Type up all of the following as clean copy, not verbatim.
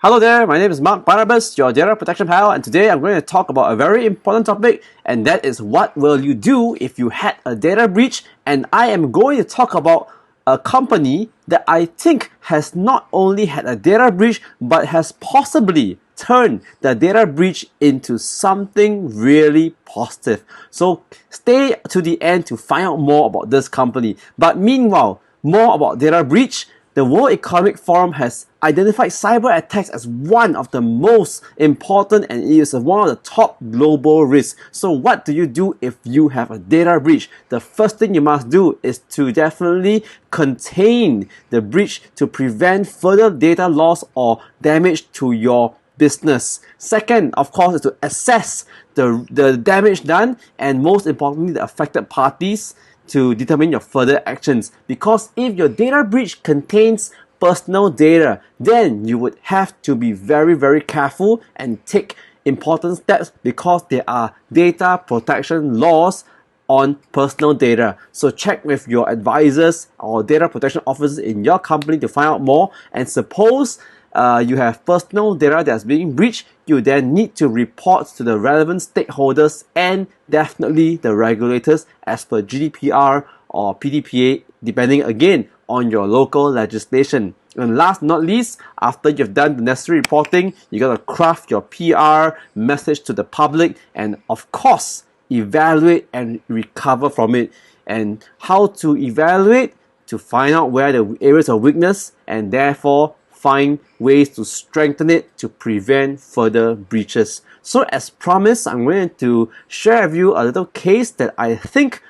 Hello there, my name is Mark Barnabas, your data protection pal, and today I'm going to talk about a very important topic, and that is what will you do if you had a data breach. And I am going to talk about a company that I think has not only had a data breach, but has possibly turned the data breach into something really positive. So stay to the end to find out more about this company. But meanwhile, more about data breach. The World Economic Forum has identified cyber attacks as one of the most important, and it is one of the top global risks. So what do you do if you have a data breach? The first thing you must do is to definitely contain the breach to prevent further data loss or damage to your business. Second, of course, is to assess the damage done, and most importantly, the affected parties, to determine your further actions. Because if your data breach contains personal data, then you would have to be very careful and take important steps, because there are data protection laws on personal data. So check with your advisors or data protection officers in your company to find out more. And suppose you have personal data that's being breached, you then need to report to the relevant stakeholders and definitely the regulators as per GDPR or PDPA, depending again on your local legislation. And last but not least, after you've done the necessary reporting, you gotta craft your PR message to the public, and of course, evaluate and recover from it. And how to evaluate? To find out where the areas of weakness, and therefore find ways to strengthen it to prevent further breaches. So as promised, I'm going to share with you a little case that I think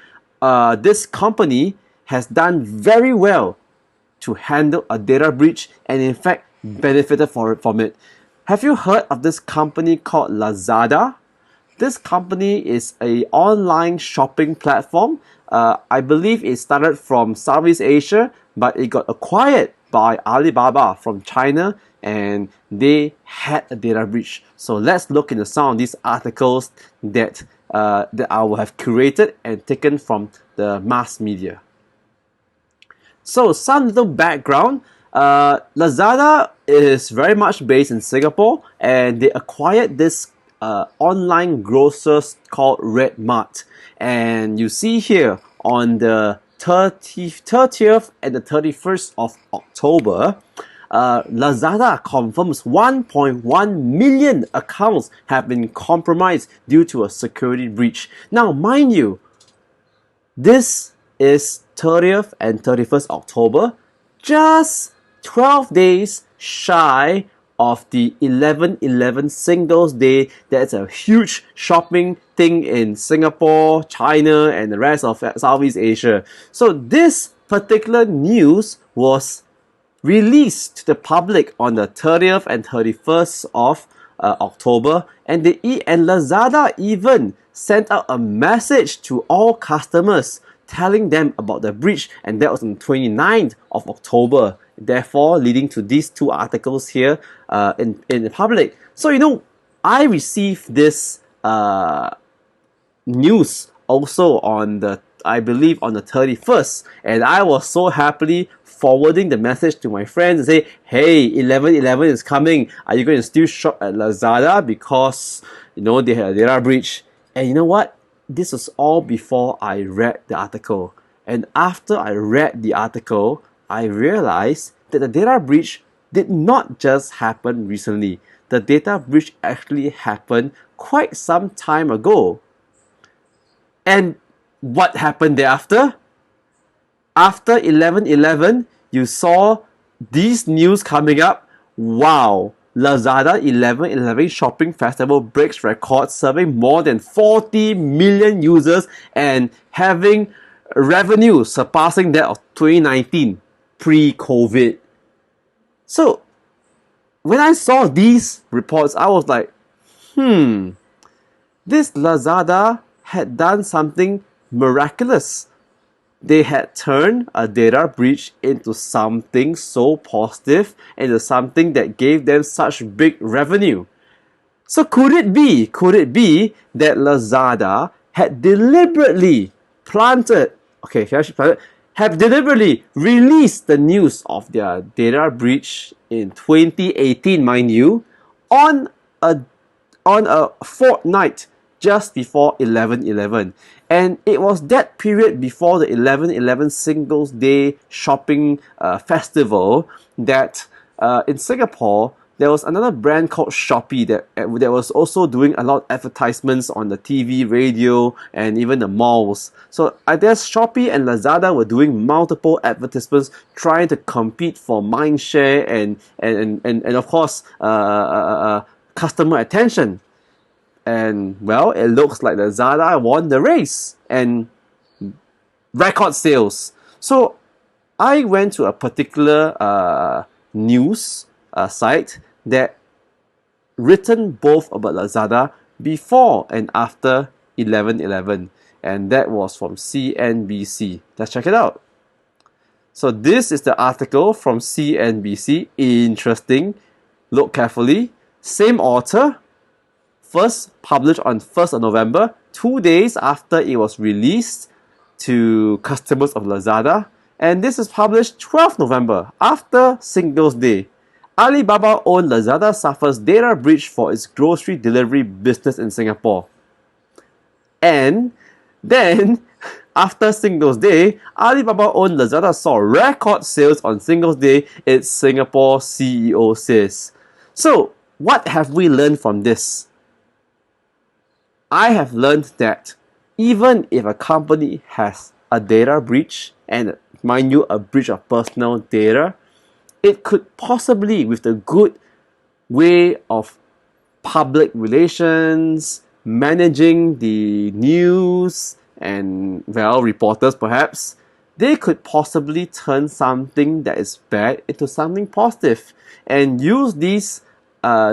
this company has done very well to handle a data breach, and in fact benefited from it. Have you heard of this company called Lazada? This company is an online shopping platform. I believe it started from Southeast Asia, but it got acquired by Alibaba from China, and they had a data breach. So let's look into some of these articles that I will have curated and taken from the mass media. So some little background. Lazada is very much based in Singapore, and they acquired this online grocers called RedMart. And you see here on the 30th and the 31st of October, Lazada confirms 1.1 million accounts have been compromised due to a security breach. Now, mind you, this is 30th and 31st October, just 12 days shy of the 11/11 Singles Day. That's a huge shopping thing in Singapore, China, and the rest of Southeast Asia. So this particular news was released to the public on the 30th and 31st of October, and Lazada even sent out a message to all customers telling them about the breach, and that was on the 29th of October, therefore leading to these two articles here in the public. So I received this news also on the, I believe, on the 31st, and I was so happily forwarding the message to my friends and say, hey, 11/11 is coming, are you going to still shop at Lazada, because they had a data breach. And you know what, this was all before I read the article. And after I read the article, I realized that the data breach did not just happen recently. The data breach actually happened quite some time ago. And what happened thereafter? After 11/11, you saw these news coming up. Wow, Lazada 11/11 shopping festival breaks records, serving more than 40 million users and having revenue surpassing that of 2019, pre-COVID. So when I saw these reports, I was like, this Lazada had done something miraculous. They had turned a data breach into something so positive, into something that gave them such big revenue. So could it be that Lazada had deliberately planted have deliberately released the news of their data breach in 2018, mind you, on a fortnight just before 11/11. And it was that period before the 11/11 Singles Day shopping festival that in Singapore, there was another brand called Shopee that was also doing a lot of advertisements on the TV, radio, and even the malls. So I guess Shopee and Lazada were doing multiple advertisements trying to compete for mind share and of course customer attention. And well, it looks like Lazada won the race and record sales. So I went to a particular news site that written both about Lazada before and after 11/11, and that was from CNBC. Let's check it out. So this is the article from CNBC. Interesting. Look carefully. Same author. First published on 1st of November, 2 days after it was released to customers of Lazada. And this is published 12th November, after Singles Day. Alibaba-owned Lazada suffers data breach for its grocery delivery business in Singapore. And then, after Singles Day, Alibaba-owned Lazada saw record sales on Singles Day, its Singapore CEO says. So, what have we learned from this? I have learned that even if a company has a data breach, and mind you, a breach of personal data, it could possibly, with the good way of public relations, managing the news, and, well, reporters perhaps, they could possibly turn something that is bad into something positive and use these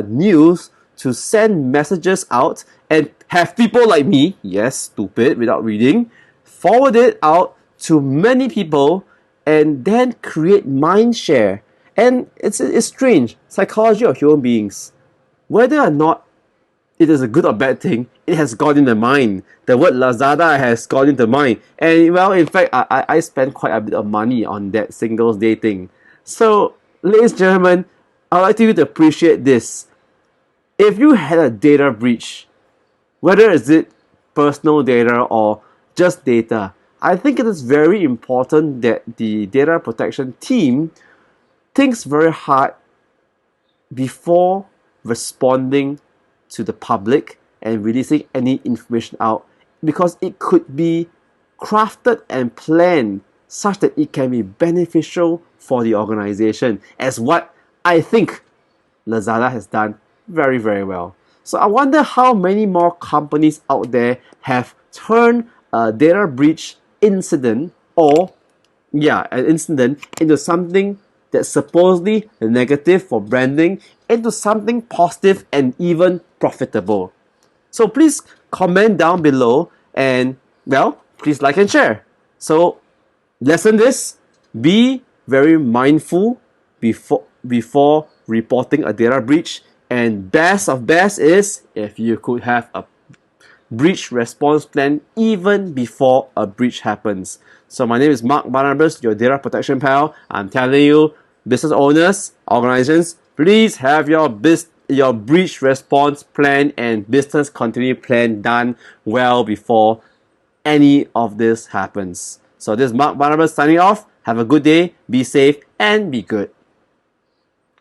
news to send messages out and have people like me, yes, stupid, without reading, forward it out to many people and then create mind share. And it's strange, psychology of human beings. Whether or not it is a good or bad thing, it has got in the mind. The word Lazada has got in the mind. And well, in fact, I spent quite a bit of money on that Singles Day thing. So, ladies and gentlemen, I'd like you to appreciate this. If you had a data breach, whether is it personal data or just data, I think it is very important that the data protection team thinks very hard before responding to the public and releasing any information out, because it could be crafted and planned such that it can be beneficial for the organization, as what I think Lazada has done very, very well. So I wonder how many more companies out there have turned a data breach incident an incident into something that's supposedly negative for branding into something positive and even profitable. So please comment down below and, well, please like and share. So lesson this, be very mindful before reporting a data breach. And best of best is if you could have a breach response plan even before a breach happens. So my name is Mark Barnabas, your data protection pal. I'm telling you, business owners, organizations, please have your breach response plan and business continuity plan done well before any of this happens. So this is Mark Barnabas signing off. Have a good day, be safe, and be good.